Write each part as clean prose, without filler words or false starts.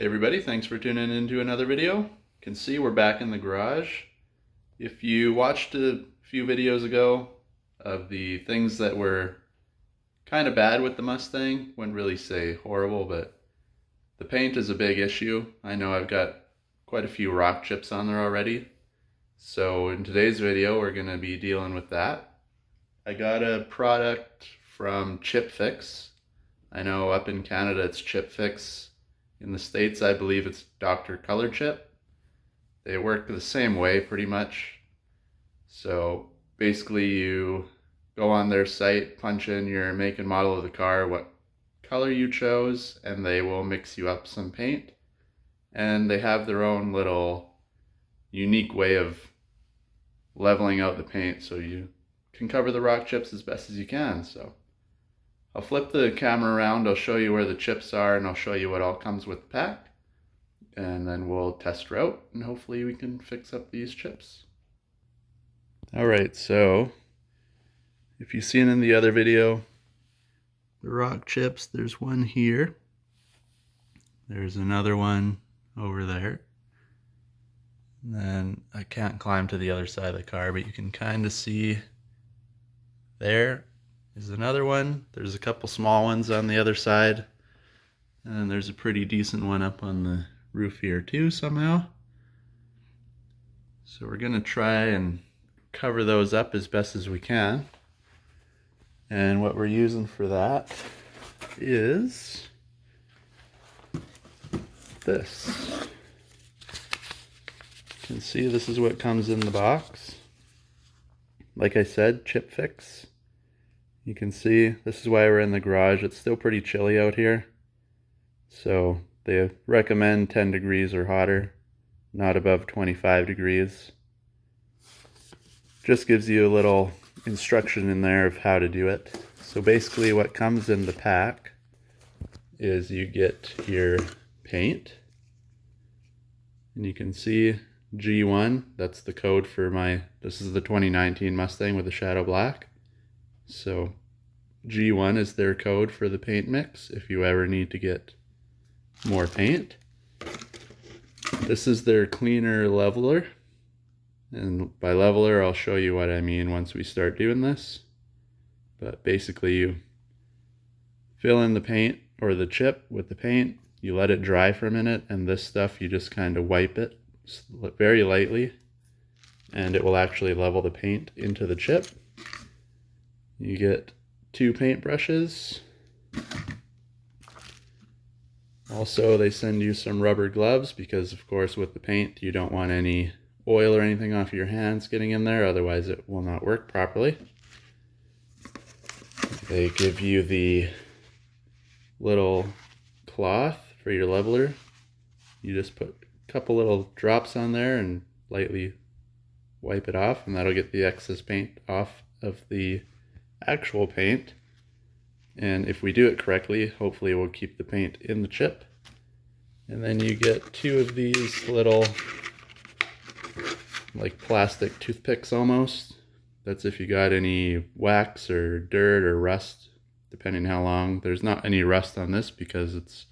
Hey everybody, thanks for tuning in to another video. You can see we're back in the garage. If you watched a few videos ago of the things that were kind of bad with the Mustang, wouldn't really say horrible, but the paint is a big issue. I know I've got quite a few rock chips on there already. So in today's video, we're going to be dealing with that. I got a product from ChipFixx. I know up in Canada it's ChipFixx. In the States, I believe it's Dr. Color Chip. They work the same way pretty much. So basically you go on their site, punch in your make and model of the car, what color you chose, and they will mix you up some paint. And they have their own little unique way of leveling out the paint so you can cover the rock chips as best as you can. So I'll flip the camera around, I'll show you where the chips are, and I'll show you what all comes with the pack. And then we'll test her out, and hopefully we can fix up these chips. Alright, so if you've seen in the other video, the rock chips, there's one here. There's another one over there. And then I can't climb to the other side of the car, but you can kind of see there is another one. There's a couple small ones on the other side. And then there's a pretty decent one up on the roof here too somehow. So we're going to try and cover those up as best as we can. And what we're using for that is this. You can see this is what comes in the box. Like I said, ChipFixx. You can see this is why we're in the garage. It's still pretty chilly out here. So they recommend 10 degrees or hotter, not above 25 degrees. Just gives you a little instruction in there of how to do it. So basically what comes in the pack is you get your paint. And you can see G1, that's the code for this is the 2019 Mustang with the Shadow Black. So G1 is their code for the paint mix if you ever need to get more paint. This is their cleaner leveler. And by leveler, I'll show you what I mean once we start doing this. But basically you fill in the paint or the chip with the paint, you let it dry for a minute, and this stuff you just kind of wipe it very lightly and it will actually level the paint into the chip. You get 2 paint brushes. Also, they send you some rubber gloves because, of course, with the paint, you don't want any oil or anything off your hands getting in there, otherwise it will not work properly. They give you the little cloth for your leveler. You just put a couple little drops on there and lightly wipe it off, and that'll get the excess paint off of the actual paint. And if we do it correctly, hopefully we'll keep the paint in the chip. And then you get 2 of these little like plastic toothpicks almost. That's if you got any wax or dirt or rust, depending how long. There's not any rust on this because it's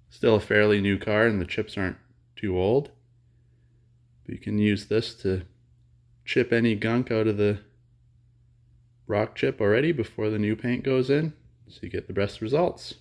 still a fairly new car and the chips aren't too old. But you can use this to chip any gunk out of the rock chip already before the new paint goes in, so you get the best results.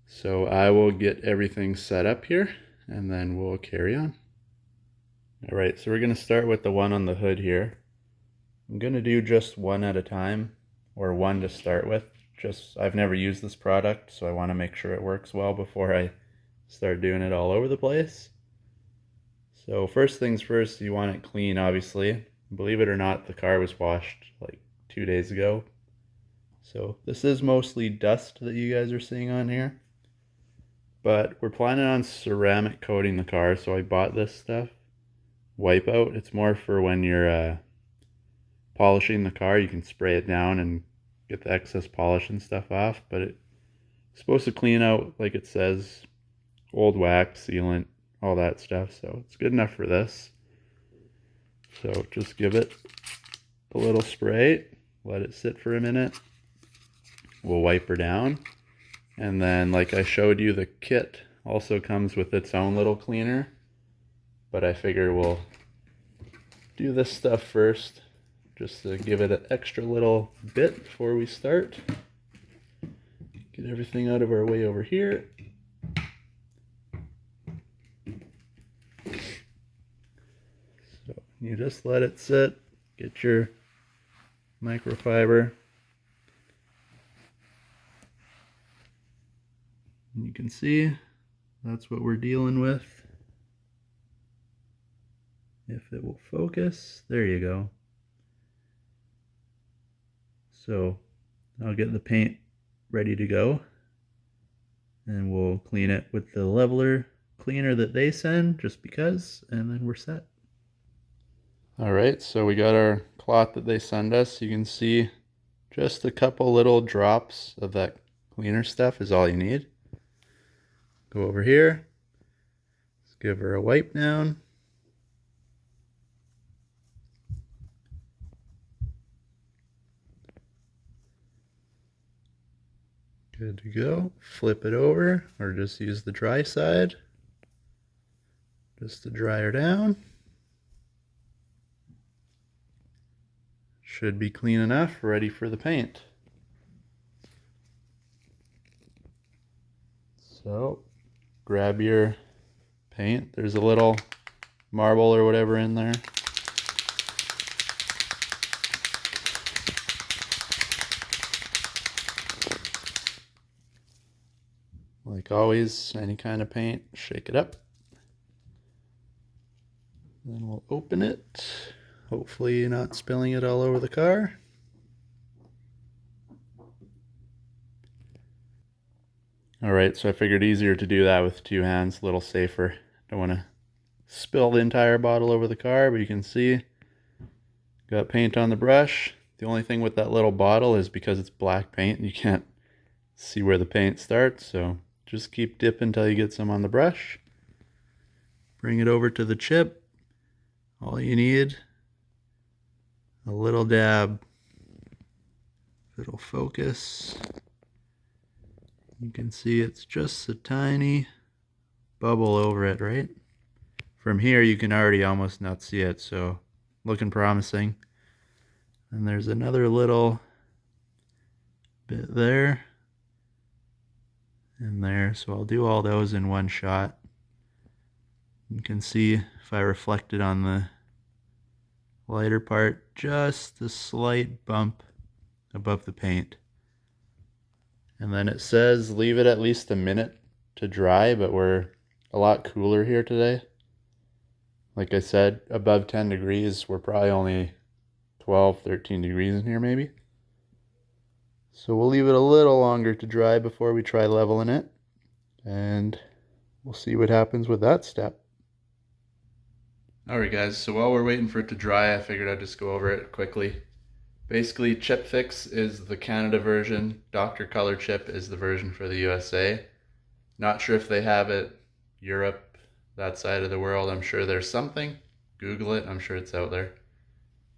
So I will get everything set up here and then we'll carry on. Alright, so we're going to start with the one on the hood here. I'm going to do just one at a time, or one to start with. I've never used this product, so I want to make sure it works well before I start doing it all over the place. So first things first, you want it clean, obviously. Believe it or not, the car was washed like 2 days ago. So this is mostly dust that you guys are seeing on here. But we're planning on ceramic coating the car, so I bought this stuff. Wipeout. It's more for when you're polishing the car. You can spray it down and get the excess polish and stuff off. But it's supposed to clean out, like it says, old wax, sealant, all that stuff. So it's good enough for this. So just give it a little spray, let it sit for a minute. We'll wipe her down. And then, like I showed you the kit also comes with its own little cleaner, but I figure we'll do this stuff first just to give it an extra little bit before we start. Get everything out of our way over here. So you just let it sit, get your microfiber. And you can see that's what we're dealing with. If it will focus, there you go. So I'll get the paint ready to go, and we'll clean it with the leveler cleaner that they send just because, and then we're set. Alright, so we got our cloth that they send us. You can see just a couple little drops of that cleaner stuff is all you need. Go over here, let's give her a wipe down. Good to go. Flip it over, or just use the dry side just to dry her down. Should be clean enough, ready for the paint. So grab your paint. There's a little marble or whatever in there. Like always, any kind of paint, shake it up. Then we'll open it. Hopefully not spilling it all over the car. Alright, so I figured easier to do that with two hands, a little safer. Don't want to spill the entire bottle over the car, but you can see got paint on the brush. The only thing with that little bottle is because it's black paint, you can't see where the paint starts, so just keep dipping until you get some on the brush. Bring it over to the chip. All you need, a little dab. If it'll focus, you can see it's just a tiny bubble over it, right? From here you can already almost not see it, so looking promising. And there's another little bit there and there, so I'll do all those in one shot. You can see if I reflect it on the lighter part, just a slight bump above the paint. And then it says leave it at least a minute to dry, but we're a lot cooler here today. Like I said, above 10 degrees, we're probably only 12, 13 degrees in here maybe. So we'll leave it a little longer to dry before we try leveling it, and we'll see what happens with that step. Alright guys, so while we're waiting for it to dry, I figured I'd just go over it quickly. Basically, ChipFixx is the Canada version, Dr. Color Chip is the version for the USA. Not sure if they have it Europe, that side of the world. I'm sure there's something. Google it, I'm sure it's out there.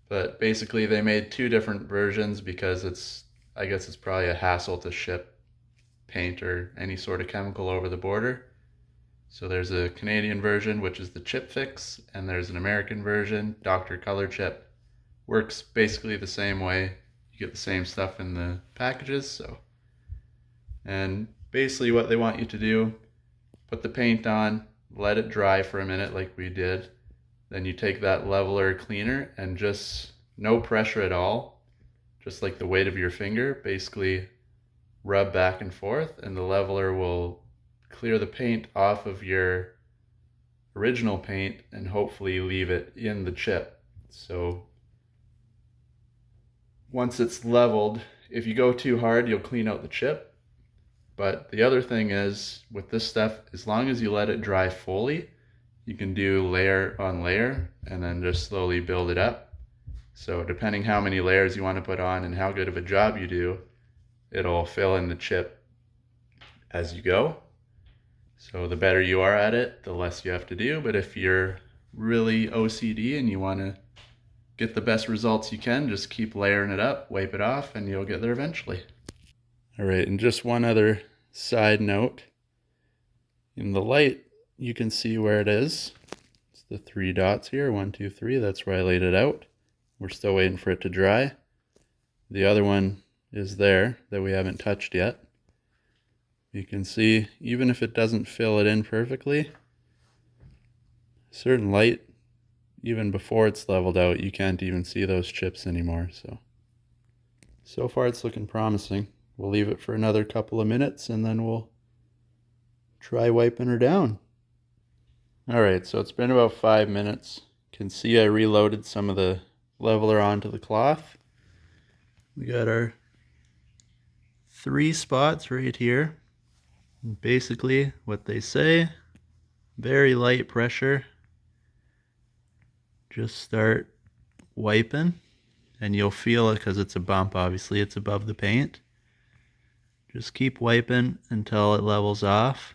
But basically they made two different versions because I guess it's probably a hassle to ship paint or any sort of chemical over the border. So there's a Canadian version, which is the ChipFixx, and there's an American version, Dr. Color Chip. Works basically the same way. You get the same stuff in the packages, so. And basically what they want you to do, put the paint on, let it dry for a minute like we did. Then you take that leveler cleaner and just no pressure at all, just like the weight of your finger, basically rub back and forth, and the leveler will clear the paint off of your original paint and hopefully leave it in the chip. So once it's leveled, if you go too hard, you'll clean out the chip. But the other thing is, with this stuff, as long as you let it dry fully, you can do layer on layer and then just slowly build it up. So depending how many layers you want to put on and how good of a job you do, it'll fill in the chip as you go. So the better you are at it, the less you have to do. But if you're really OCD and you want to get the best results you can, just keep layering it up, wipe it off, and you'll get there eventually. All right, and just one other side note. In the light, you can see where it is. It's the 3 dots here, 1, 2, 3. That's where I laid it out. We're still waiting for it to dry. The other one is there that we haven't touched yet. You can see, even if it doesn't fill it in perfectly, certain light, even before it's leveled out, you can't even see those chips anymore. So far it's looking promising. We'll leave it for another couple of minutes and then we'll try wiping her down. Alright, so it's been about 5 minutes. You can see I reloaded some of the leveler onto the cloth. We got our 3 spots right here. Basically what they say, very light pressure. Just start wiping and you'll feel it because it's a bump. Obviously it's above the paint. Just keep wiping until it levels off.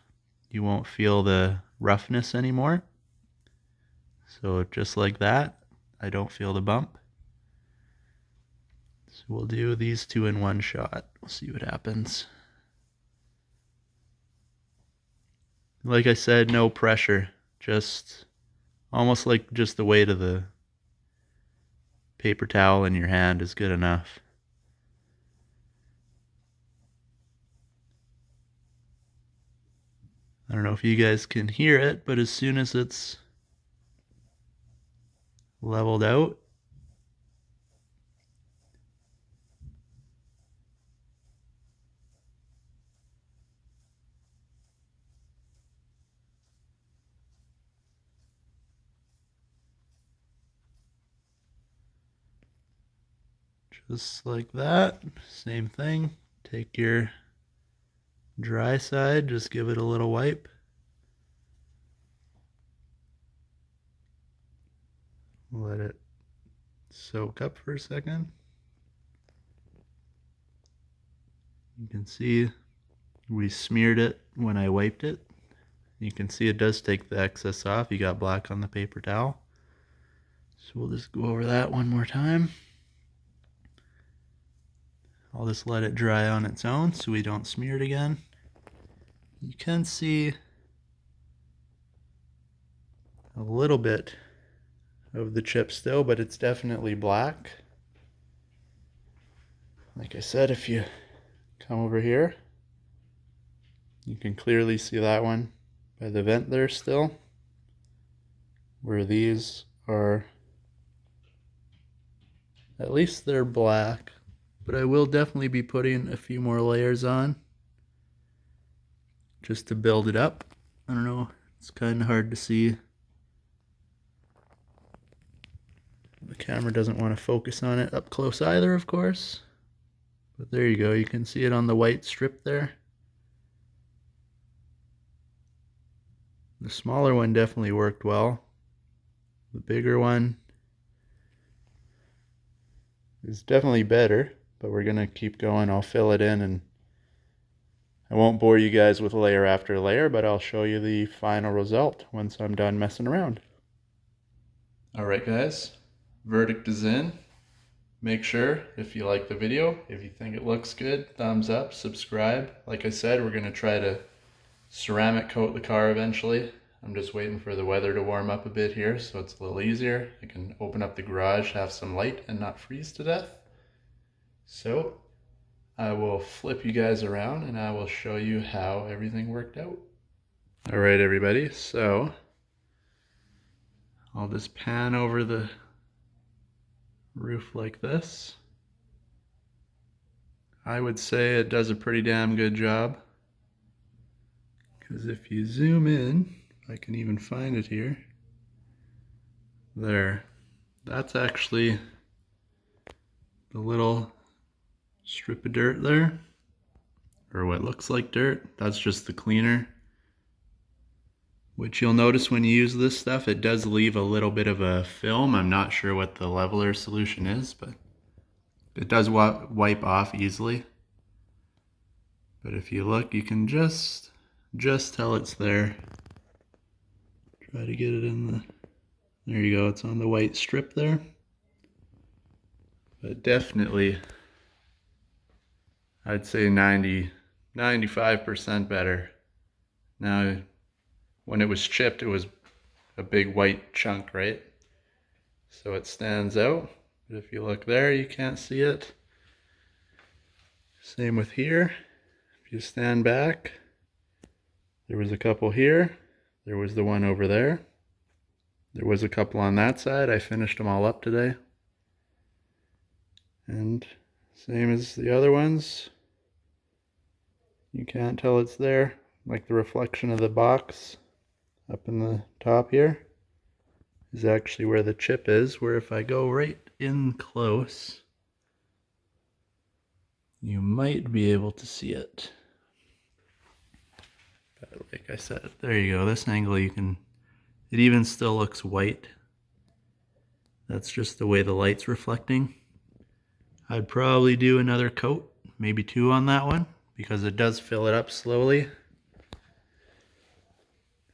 You won't feel the roughness anymore. So just like that, I don't feel the bump. So we'll do these 2 in one shot. We'll see what happens. Like I said, no pressure. Just almost like just the weight of the paper towel in your hand is good enough. I don't know if you guys can hear it, but as soon as it's leveled out, just like that. Same thing. Take your dry side, just give it a little wipe. Let it soak up for a second. You can see we smeared it when I wiped it. You can see it does take the excess off. You got black on the paper towel. So we'll just go over that one more time. I'll just let it dry on its own so we don't smear it again. You can see a little bit of the chip still, but it's definitely black. Like I said, if you come over here, you can clearly see that one by the vent there still, where these are, at least they're black, but I will definitely be putting a few more layers on just to build it up. I don't know, it's kind of hard to see. The camera doesn't want to focus on it up close either, of course. But there you go, you can see it on the white strip there. The smaller one definitely worked well. The bigger one is definitely better, but we're gonna keep going. I'll fill it in and I won't bore you guys with layer after layer, but I'll show you the final result once I'm done messing around. Alright guys, verdict is in. Make sure, if you like the video, if you think it looks good, thumbs up, subscribe. Like I said, we're gonna try to ceramic coat the car eventually. I'm just waiting for the weather to warm up a bit here so it's a little easier. I can open up the garage, have some light, and not freeze to death. So I will flip you guys around and I will show you how everything worked out. Alright everybody, so I'll just pan over the roof like this. I would say it does a pretty damn good job, because if you zoom in, if I can even find it here, there, that's actually the little strip of dirt there, or what looks like dirt. That's just the cleaner, which you'll notice when you use this stuff, it does leave a little bit of a film. I'm not sure what the leveler solution is, but it does wipe off easily. But if you look, you can just tell it's there. Try to get it in the, there you go, it's on the white strip there. But definitely, I'd say 95% better. Now, when it was chipped, it was a big white chunk, right? So it stands out. But if you look there, you can't see it. Same with here. If you stand back, there was a couple here. There was the one over there. There was a couple on that side. I finished them all up today. And same as the other ones. You can't tell it's there. Like the reflection of the box up in the top here is actually where the chip is, where if I go right in close, you might be able to see it. But like I said, there you go. This angle you can, it even still looks white. That's just the way the light's reflecting. I'd probably do another coat, maybe 2 on that one, because it does fill it up slowly.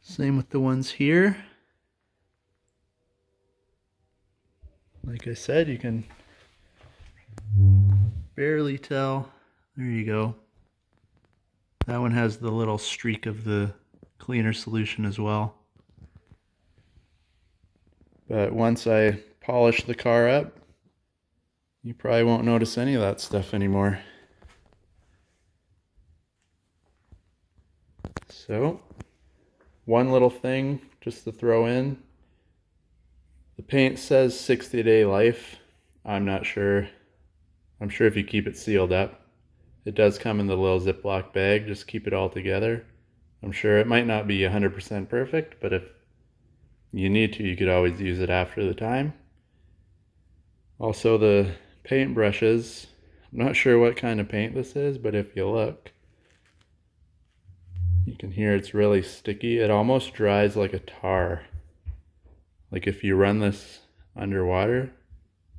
Same with the ones here. Like I said, you can barely tell. There you go. That one has the little streak of the cleaner solution as well. But once I polish the car up, you probably won't notice any of that stuff anymore. So, one little thing just to throw in. The paint says 60-day life. I'm not sure. I'm sure if you keep it sealed up. It does come in the little Ziploc bag. Just keep it all together. I'm sure it might not be 100% perfect, but if you need to, you could always use it after the time. Also, the paint brushes. I'm not sure what kind of paint this is, but if you look, you can hear it's really sticky. It almost dries like a tar. Like if you run this underwater,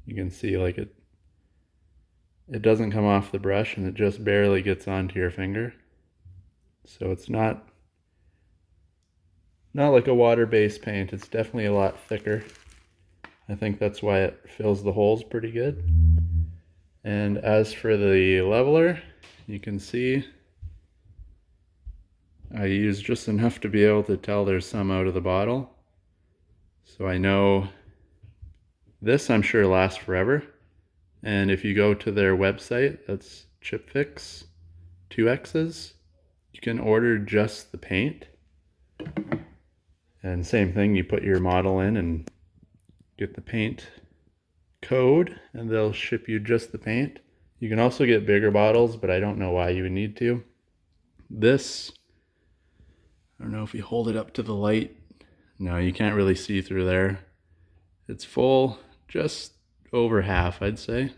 you can see like it doesn't come off the brush and it just barely gets onto your finger. So it's not like a water-based paint. It's definitely a lot thicker. I think that's why it fills the holes pretty good. And as for the leveler, you can see I use just enough to be able to tell there's some out of the bottle. So I know this, I'm sure, lasts forever. And if you go to their website, that's ChipFixx, 2 X's, you can order just the paint. And same thing, you put your model in and get the paint code, and they'll ship you just the paint. You can also get bigger bottles, but I don't know why you would need to. This, I don't know if you hold it up to the light. No, you can't really see through there. It's full, just over half, I'd say.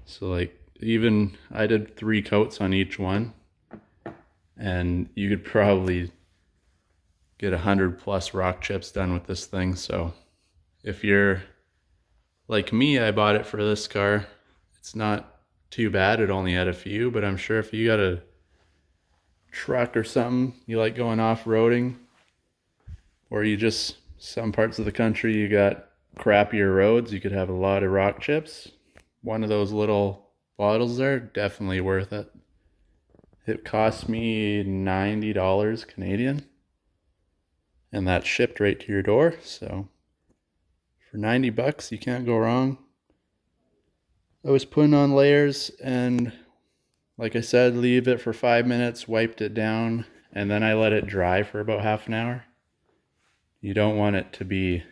So like, even I did 3 coats on each one, and you could probably get 100+ rock chips done with this thing. So if you're like me, I bought it for this car. It's not too bad. It only had a few, but I'm sure if you got a truck or something, you like going off-roading, or you just, some parts of the country you got crappier roads, you could have a lot of rock chips. One of those little bottles there, definitely worth it. It cost me $90 Canadian, and that's shipped right to your door. So for $90, you can't go wrong. I was putting on layers, and like I said, leave it for 5 minutes, wiped it down, and then I let it dry for about half an hour. You don't want it to be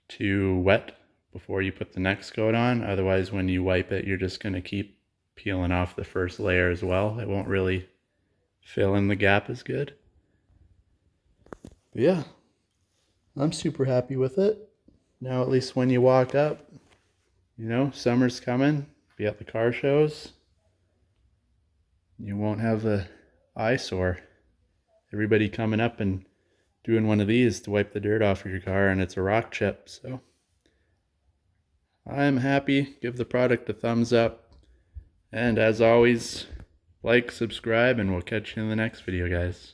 too wet before you put the next coat on. Otherwise, when you wipe it, you're just going to keep peeling off the first layer as well. It won't really fill in the gap as good. But yeah, I'm super happy with it. Now at least when you walk up, you know, summer's coming, be at the car shows, you won't have the eyesore. Everybody coming up and doing one of these to wipe the dirt off of your car, and it's a rock chip. So I'm happy. Give the product a thumbs up, and as always, like, subscribe, and we'll catch you in the next video, guys.